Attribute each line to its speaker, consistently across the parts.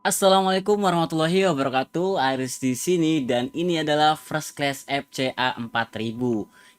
Speaker 1: Assalamualaikum warahmatullahi wabarakatuh. Aris di sini dan ini adalah First Class FCA 4000.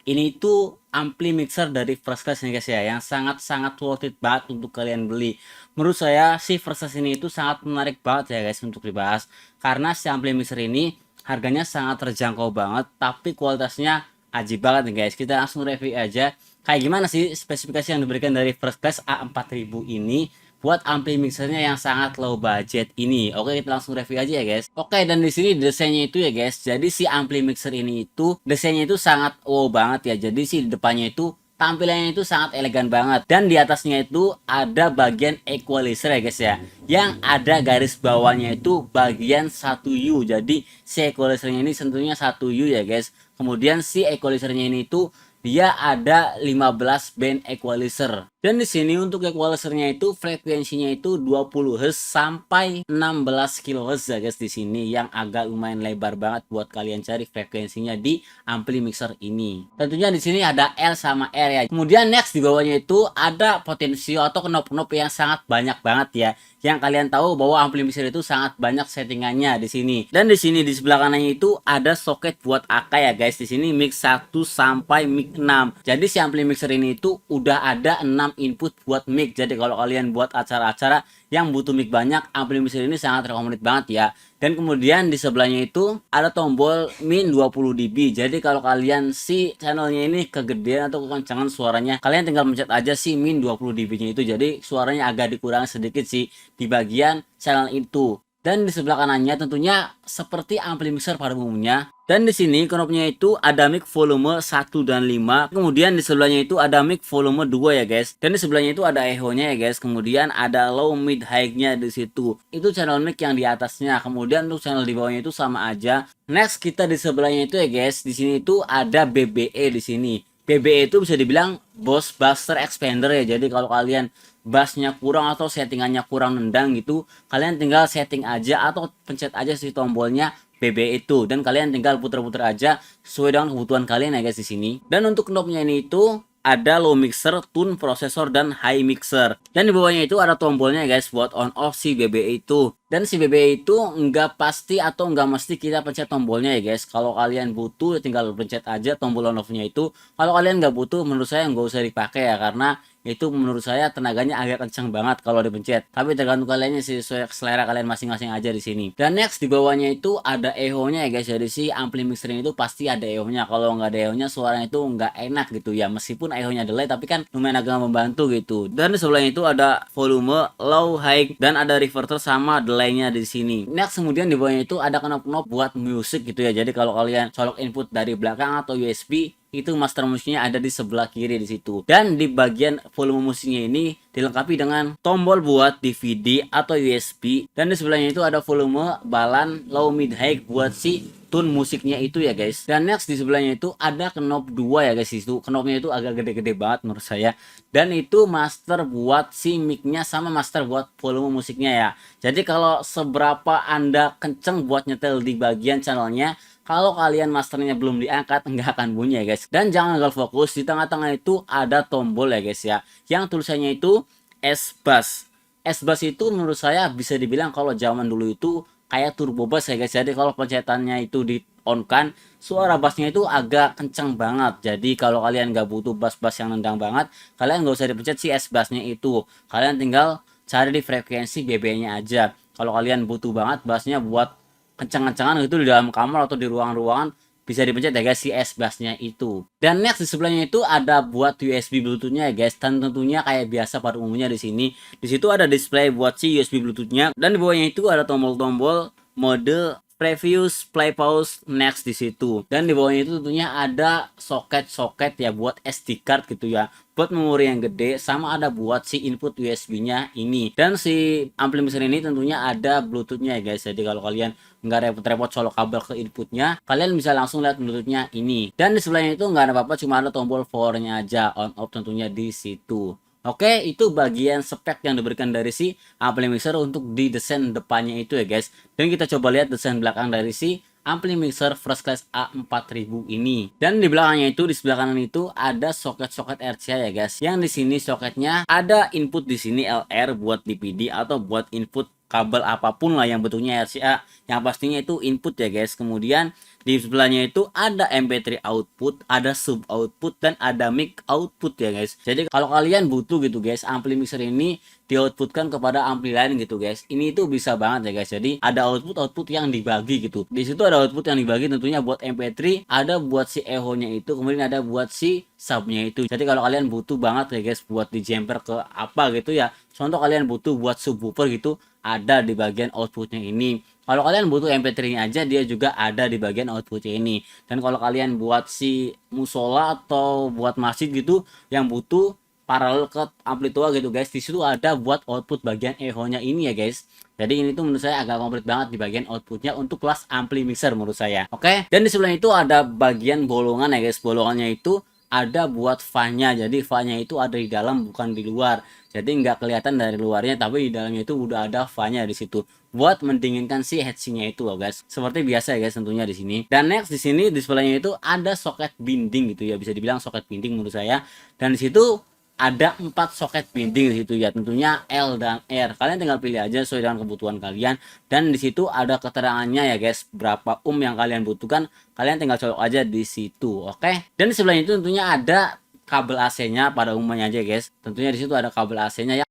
Speaker 1: Ini tuh ampli mixer dari First Class nih guys ya, yang sangat-sangat worth it banget untuk kalian beli. Menurut saya si First Class ini itu sangat menarik banget ya guys untuk dibahas, karena si ampli mixer ini harganya sangat terjangkau banget, tapi kualitasnya ajib banget nih guys. Kita langsung review aja kayak gimana sih spesifikasi yang diberikan dari First Class A4000 ini buat ampli mixernya yang sangat low budget ini. Oke, kita langsung review aja ya guys. Oke, dan di sini desainnya itu ya guys. Jadi si ampli mixer ini itu desainnya itu sangat wow banget ya. Jadi si depannya itu tampilannya itu sangat elegan banget, dan di atasnya itu ada bagian equalizer ya guys ya, yang ada garis bawahnya itu bagian 1U. Jadi si equalizernya ini tentunya 1U ya guys. Kemudian si equalizernya ini tuh dia ada 15 band equalizer. Dan di sini untuk equalizernya itu frekuensinya itu 20 Hz sampai 16 kHz ya guys di sini, yang agak lumayan lebar banget buat kalian cari frekuensinya di ampli mixer ini. Tentunya di sini ada L sama R ya. Kemudian next di bawahnya itu ada potensio atau knob-knob yang sangat banyak banget ya. Yang kalian tahu bahwa ampli mixer itu sangat banyak settingannya di sini. Dan di sini di sebelah kanannya itu ada soket buat AK ya guys. Di sini mix 1 sampai mix 6. Jadi si ampli mixer ini itu udah ada 6 input buat mic. Jadi kalau kalian buat acara-acara yang butuh mic banyak, ampli mixer ini sangat recommended banget ya. Dan kemudian di sebelahnya itu ada tombol min 20 dB. Jadi kalau kalian si channelnya ini kegedean atau kekencangan suaranya, kalian tinggal mencet aja si min 20 dB-nya itu. Jadi suaranya agak dikurangi sedikit sih di bagian channel itu. Dan di sebelah kanannya tentunya seperti ampli mixer pada umumnya. Dan di sini knobnya itu ada mic volume 1 dan 5. Kemudian di sebelahnya itu ada mic volume 2 ya guys. Dan di sebelahnya itu ada echo-nya ya guys. Kemudian ada low mid high-nya di situ. Itu channel mic yang di atasnya. Kemudian untuk channel di bawahnya itu sama aja. Next kita di sebelahnya itu ya guys. Di sini itu ada BBE di sini. BBE itu bisa dibilang Boss Buster Expander ya. Jadi kalau kalian bassnya kurang atau settingannya kurang nendang gitu, kalian tinggal setting aja atau pencet aja si tombolnya BB itu, dan kalian tinggal puter-puter aja sesuai dengan kebutuhan kalian ya guys di sini. Dan untuk knobnya ini itu ada low mixer, tune, processor, dan high mixer. Dan di bawahnya itu ada tombolnya guys buat on off si BB itu. Dan si BB itu nggak pasti atau nggak mesti kita pencet tombolnya ya guys. Kalau kalian butuh tinggal pencet aja tombol on off-nya itu. Kalau kalian nggak butuh, menurut saya nggak usah dipakai ya, karena itu menurut saya tenaganya agak kencang banget kalau dipencet. Tapi tergantung kalian sih, sesuai selera kalian masing-masing aja di sini. Dan next di bawahnya itu ada echo-nya ya guys. Jadi si ampli mixer itu pasti ada echo-nya. Kalau nggak ada echo-nya suaranya itu nggak enak gitu ya. Meskipun echo-nya delay tapi kan lumayan agak membantu gitu. Dan di sebelahnya itu ada volume, low, high, dan ada reverter sama delay-nya di sini. Next kemudian di bawahnya itu ada knob-knob buat musik gitu ya. Jadi kalau kalian colok input dari belakang atau USB, itu master musiknya ada di sebelah kiri di situ. Dan di bagian volume musiknya ini dilengkapi dengan tombol buat DVD atau USB, dan di sebelahnya itu ada volume, balan, low, mid, high buat si tune musiknya itu ya guys. Dan next di sebelahnya itu ada knob 2 ya guys. Itu knobnya itu agak gede-gede banget menurut saya, dan itu master buat si micnya sama master buat volume musiknya ya. Jadi kalau seberapa anda kenceng buat nyetel di bagian channelnya, kalau kalian masternya belum diangkat nggak akan bunyi ya guys. Dan jangan gagal fokus, di tengah-tengah itu ada tombol ya guys ya, yang tulisannya itu S-Bass. S-Bass itu menurut saya bisa dibilang kalau zaman dulu itu kayak turbo bass ya guys. Jadi kalau pencetannya itu di on kan, suara bassnya itu agak kencang banget. Jadi kalau kalian nggak butuh bass-bass yang nendang banget, kalian nggak usah dipencet si S-Bassnya itu. Kalian tinggal cari di frekuensi BB-nya aja. Kalau kalian butuh banget bassnya buat kencang-kencangan gitu di dalam kamar atau di ruang-ruangan, bisa dipencet ya guys si S-Bassnya itu. Dan next di sebelahnya itu ada buat USB Bluetooth-nya ya guys. Dan tentunya kayak biasa pada umumnya di sini, di situ ada display buat si USB Bluetooth-nya, dan di bawahnya itu ada tombol-tombol mode previous, play, pause, next di situ. Dan di bawahnya itu tentunya ada soket-soket ya buat SD card gitu ya, buat memori yang gede, sama ada buat si input USB-nya ini. Dan si ampli mixer ini tentunya ada Bluetooth-nya ya guys. Jadi kalau kalian nggak repot-repot colok kabel ke inputnya, kalian bisa langsung lihat Bluetooth-nya ini. Dan di sebelahnya itu nggak ada apa-apa, cuma ada tombol power-nya aja, on off tentunya di situ. Oke, itu bagian spek yang diberikan dari si ampli mixer untuk di desain depannya itu ya guys. Dan kita coba lihat desain belakang dari si ampli mixer First Class A4000 ini. Dan di belakangnya itu, di sebelah kanan itu ada soket-soket RCA ya guys. Yang di sini soketnya ada input di sini LR buat DPD atau buat input kabel apapun lah yang bentuknya RCA, yang pastinya itu input ya guys. Kemudian di sebelahnya itu ada MP3 output, ada sub output, dan ada mic output ya guys. Jadi kalau kalian butuh gitu guys, ampli mixer ini di-outputkan kepada ampli lain gitu guys, ini tuh bisa banget ya guys. Jadi ada output yang dibagi gitu. Di situ ada output yang dibagi tentunya buat MP3, ada buat si echo-nya itu, kemudian ada buat si subnya itu. Jadi kalau kalian butuh banget ya guys buat di jumper ke apa gitu ya, contoh kalian butuh buat subwoofer gitu, ada di bagian outputnya ini. Kalau kalian butuh MP3-nya aja, dia juga ada di bagian outputnya ini. Dan kalau kalian buat si musola atau buat masjid gitu yang butuh paralel ke ampli tua gitu guys, di situ ada buat output bagian echo-nya ini ya guys. Jadi ini tuh menurut saya agak komplit banget di bagian outputnya untuk kelas ampli mixer menurut saya. Oke. Dan di sebelah itu ada bagian bolongan ya guys. Bolongannya itu ada buat fan-nya. Jadi fan-nya itu ada di dalam bukan di luar. Jadi nggak kelihatan dari luarnya, tapi di dalamnya itu udah ada fan-nya di situ buat mendinginkan si heatsink-nya itu loh guys. Seperti biasa ya guys tentunya di sini. Dan next di sini di sebelahnya itu ada soket binding gitu ya, bisa dibilang soket binding menurut saya. Dan di situ ada 4 soket binding di situ ya, tentunya L dan R. Kalian tinggal pilih aja sesuai dengan kebutuhan kalian. Dan di situ ada keterangannya ya guys, berapa yang kalian butuhkan. Kalian tinggal colok aja di situ, oke? Dan di sebelahnya itu tentunya ada kabel AC-nya pada umumnya aja guys. Tentunya di situ ada kabel AC-nya ya,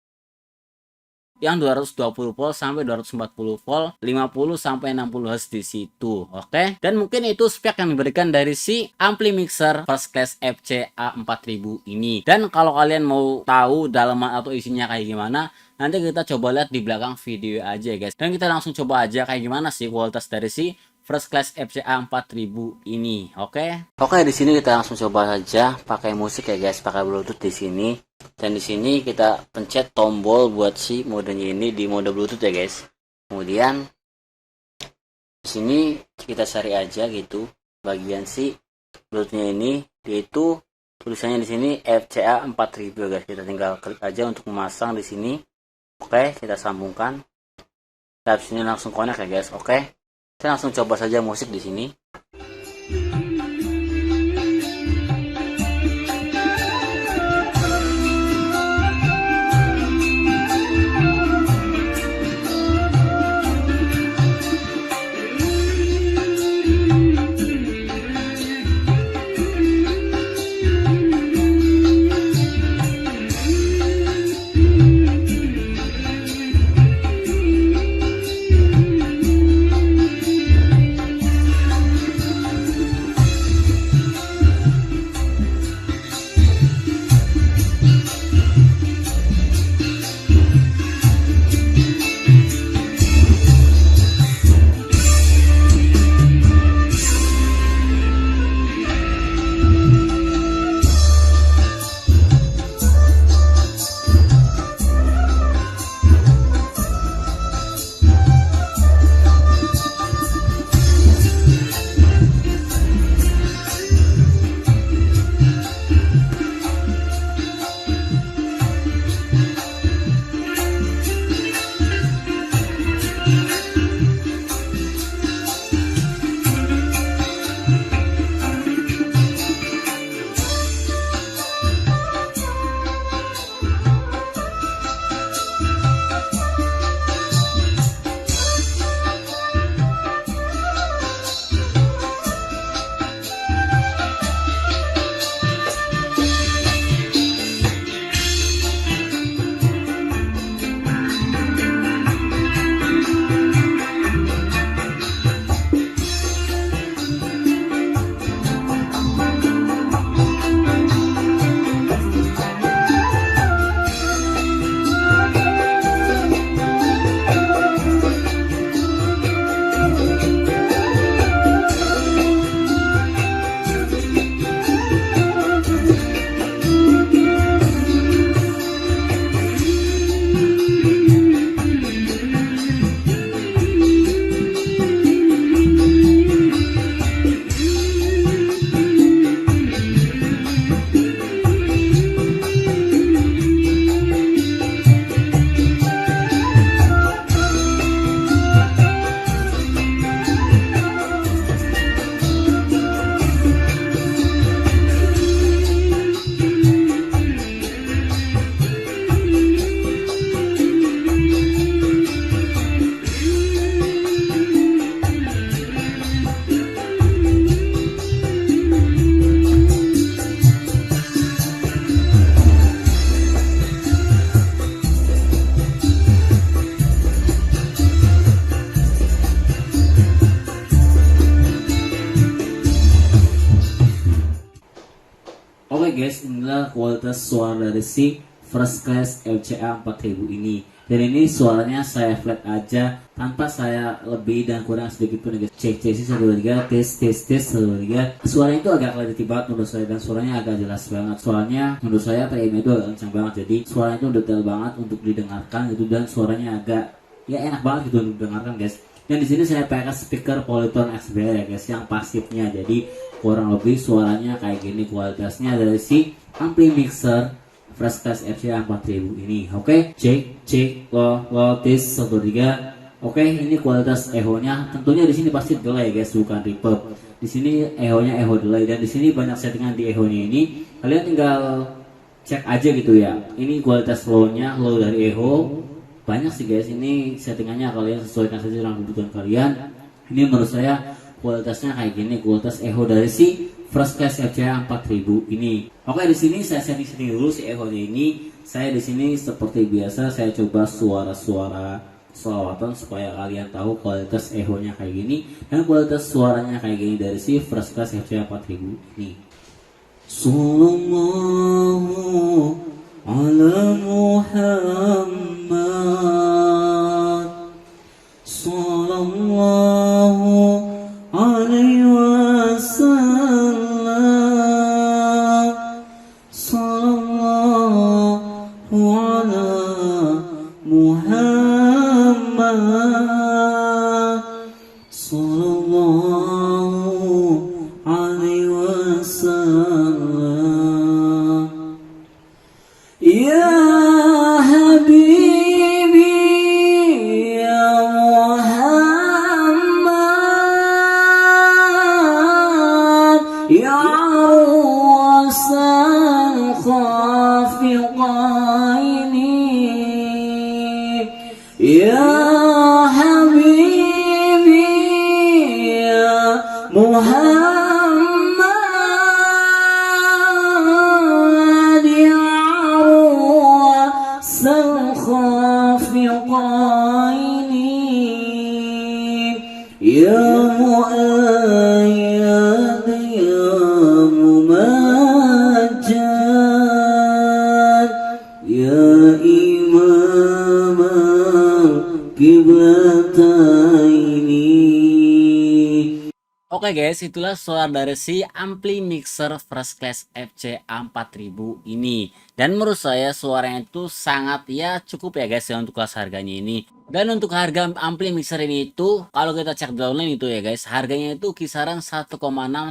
Speaker 1: yang 220 volt sampai 240 volt, 50 sampai 60 Hz di situ. Oke. Dan mungkin itu spek yang diberikan dari si ampli mixer First Class FCA 4000 ini. Dan kalau kalian mau tahu dalaman atau isinya kayak gimana, nanti kita coba lihat di belakang video aja guys. Dan kita langsung coba aja kayak gimana sih kualitas dari si First Class FCA 4000 ini. Oke. Oke, di sini kita langsung coba saja pakai musik ya guys, pakai Bluetooth di sini. Dan di sini kita pencet tombol buat si modenya ini di mode Bluetooth ya guys. Kemudian di sini kita cari aja gitu bagian si Bluetoothnya ini, yaitu tulisannya di sini FCA 4000 ya guys. Kita tinggal klik aja untuk memasang di sini. Oke, kita sambungkan. Nah, sini langsung connect ya guys. Oke. Kita langsung coba saja musik di sini. guys, inilah kualitas suara dari si First Class FCA 4000 ini. Dan ini suaranya saya flat aja tanpa saya lebih dan kurang sedikit pun guys. Cek sih 123 tes 123. Suaranya itu agak quality banget menurut saya, dan suaranya agak jelas banget. Soalnya menurut saya PM itu agak kencang banget, jadi suaranya itu detail banget untuk didengarkan gitu, dan suaranya agak ya enak banget gitu untuk didengarkan guys. Dan di sini saya pakai speaker Polytone XBR ya guys, yang pasifnya. Jadi kurang lebih suaranya kayak gini kualitasnya dari si ampli mixer First Class FCA 4000 ini. Oke, cek lo tes 123. Oke, ini kualitas echo-nya. Tentunya di sini pasti delay guys, bukan reverb. Di sini echo-nya echo delay, dan di sini banyak settingan di echo-nya ini. Kalian tinggal cek aja gitu ya. Ini kualitas low-nya, low dari echo. Banyak sih guys, ini settingannya kalian sesuaikan saja dengan kebutuhan kalian. Ini menurut saya kualitasnya kayak gini, kualitas echo dari si First Class FCA 4000 ini. Oke, di sini saya setting dulu si echo-nya ini. Saya di sini seperti biasa saya coba suara-suara selawatan supaya kalian tahu kualitas echo-nya kayak gini dan kualitas suaranya kayak gini dari si First Class FCA 4000 ini. Sallallahu ala Muhammad, sallallahu alaihi wasallam, sallallahu ala Muhammad, sallallahu alaihi wasallam. Ya Habibi ya Muhammad, ya Rasul khafiqaini, ya Habibi ya Muhammad, ya Rasul khafiqaini, ya mu'ayyad ya mumajjad, ya imam al-qiblataini. Oke guys, itulah suara dari si ampli mixer First Class FCA 4000 ini. Dan menurut saya suaranya itu sangat ya cukup ya guys ya untuk kelas harganya ini. Dan untuk harga ampli mixer ini itu kalau kita cek di online itu ya guys, harganya itu kisaran 1,6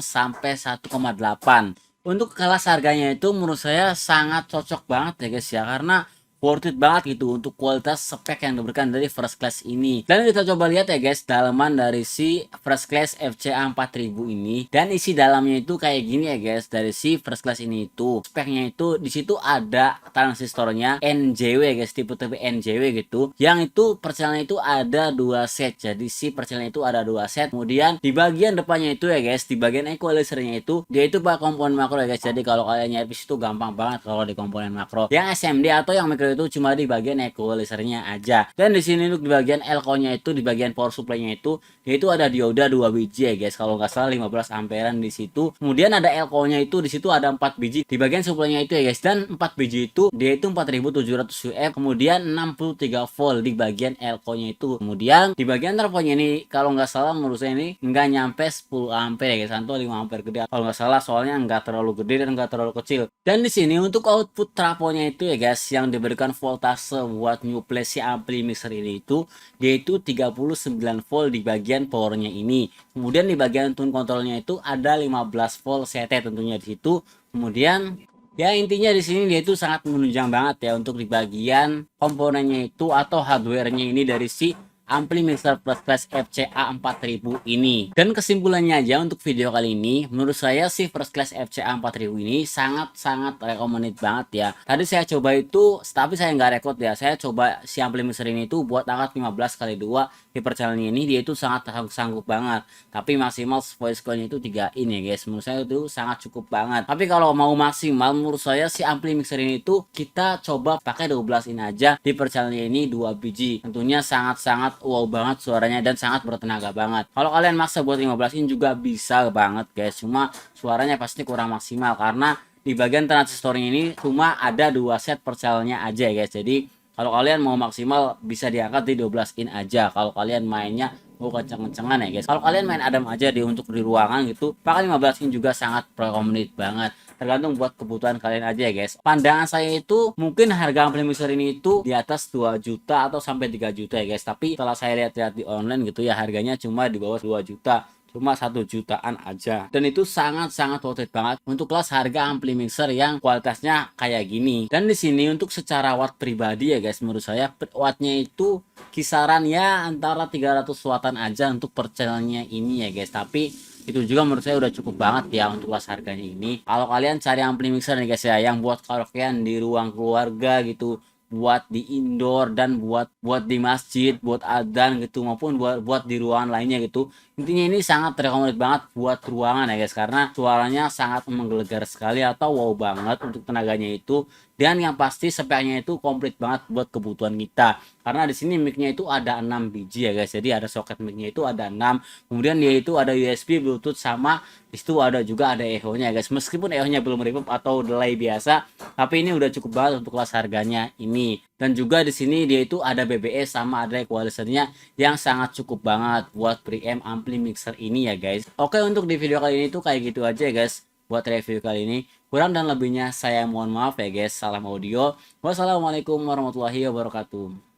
Speaker 1: sampai 1,8. Untuk kelas harganya itu menurut saya sangat cocok banget ya guys ya, karena worth it banget gitu untuk kualitas spek yang diberikan dari First Class ini. Dan kita coba lihat ya guys dalaman dari si First Class FCA 4000 ini, dan isi dalamnya itu kayak gini ya guys. Dari si First Class ini itu speknya itu di situ ada transistornya NJW guys, tipe NJW gitu, yang itu percilannya itu ada 2 set. Jadi si percilannya itu ada 2 set. Kemudian di bagian depannya itu ya guys, di bagian equalizernya itu dia itu pakai komponen makro ya guys. Jadi kalau kalian nyari itu gampang banget kalau di komponen makro. Yang SMD atau yang mikro itu cuma di bagian equalizernya aja. Dan di sini untuk di bagian elko-nya itu, di bagian power supply-nya itu yaitu ada dioda 2 biji ya guys. Kalau nggak salah 15 amperan di situ. Kemudian ada elko-nya itu di situ ada 4 biji di bagian supply-nya itu ya guys. Dan 4 biji itu dia itu 4700 UF. Kemudian 63 volt di bagian elko-nya itu. Kemudian di bagian trafonya ini kalau nggak salah menurut saya ini nggak nyampe 10 ampere ya guys, atau 5 ampere gede kalau nggak salah, soalnya nggak terlalu gede dan nggak terlalu kecil. Dan di sini untuk output trafonya itu ya guys, yang diberikan voltase buat new play si ampli mixer ini itu yaitu 39 volt di bagian powernya ini. Kemudian di bagian tune controlnya itu ada 15 volt CT tentunya di situ. Kemudian ya intinya di sini dia itu sangat menunjang banget ya untuk di bagian komponennya itu atau hardware-nya ini dari si ampli mixer First Class FCA 4000 ini. Dan kesimpulannya aja untuk video kali ini, menurut saya si First Class FCA 4000 ini sangat-sangat recommended banget ya. Tadi saya coba itu, tapi saya nggak record ya. Saya coba si ampli mixer ini tuh buat angkat 15x2 di perjalanan ini, dia itu sangat sanggup banget. Tapi maksimal voice coil itu 3 in ya guys. Menurut saya itu sangat cukup banget. Tapi kalau mau maksimal menurut saya si ampli mixer ini tuh kita coba pakai 12 in aja di perjalanan ini 2 biji. Tentunya sangat-sangat wow banget suaranya dan sangat bertenaga banget. Kalau kalian maksa buat 15 in juga bisa banget guys, cuma suaranya pasti kurang maksimal karena di bagian transistornya ini cuma ada 2 set per selnya aja ya guys. Jadi kalau kalian mau maksimal bisa diangkat di 12 in aja kalau kalian mainnya mau kenceng-kencengan ya guys. Kalau kalian main Adam aja di untuk di ruangan gitu, pakai 15 in juga sangat recommended banget. Tergantung buat kebutuhan kalian aja ya guys. Pandangan saya itu mungkin harga ampli mixer ini itu di atas 2 juta atau sampai 3 juta ya guys. Tapi setelah saya lihat-lihat di online gitu ya, harganya cuma di bawah 2 juta, cuma 1 jutaan aja, dan itu sangat-sangat worth it banget untuk kelas harga ampli mixer yang kualitasnya kayak gini. Dan di sini untuk secara watt pribadi ya guys, menurut saya wattnya itu kisaran ya antara 300 wattan aja untuk per channelnya ini ya guys. Tapi itu juga menurut saya udah cukup banget ya untuk kelas harganya ini. Kalau kalian cari ampli mixer nih guys ya, yang buat karaokean di ruang keluarga gitu, buat di indoor dan buat di masjid, buat adzan gitu, maupun buat di ruangan lainnya gitu. Intinya ini sangat recommended banget buat ruangan ya guys, karena suaranya sangat menggelegar sekali atau wow banget untuk tenaganya itu. Dan yang pasti speknya itu komplit banget buat kebutuhan kita. Karena di sini mic-nya itu ada 6 biji ya guys. Jadi ada soket mic-nya itu ada 6. Kemudian dia itu ada USB, Bluetooth, sama itu ada juga ada echo-nya ya guys. Meskipun echo-nya belum reverb atau delay biasa, tapi ini udah cukup banget untuk kelas harganya ini. Dan juga di sini dia itu ada BBS sama ada equalizernya yang sangat cukup banget buat preamp ampli mixer ini ya guys. Oke, untuk di video kali ini tuh kayak gitu aja ya guys. Buat review kali ini, kurang dan lebihnya saya mohon maaf ya guys. Salam audio. Wassalamualaikum warahmatullahi wabarakatuh.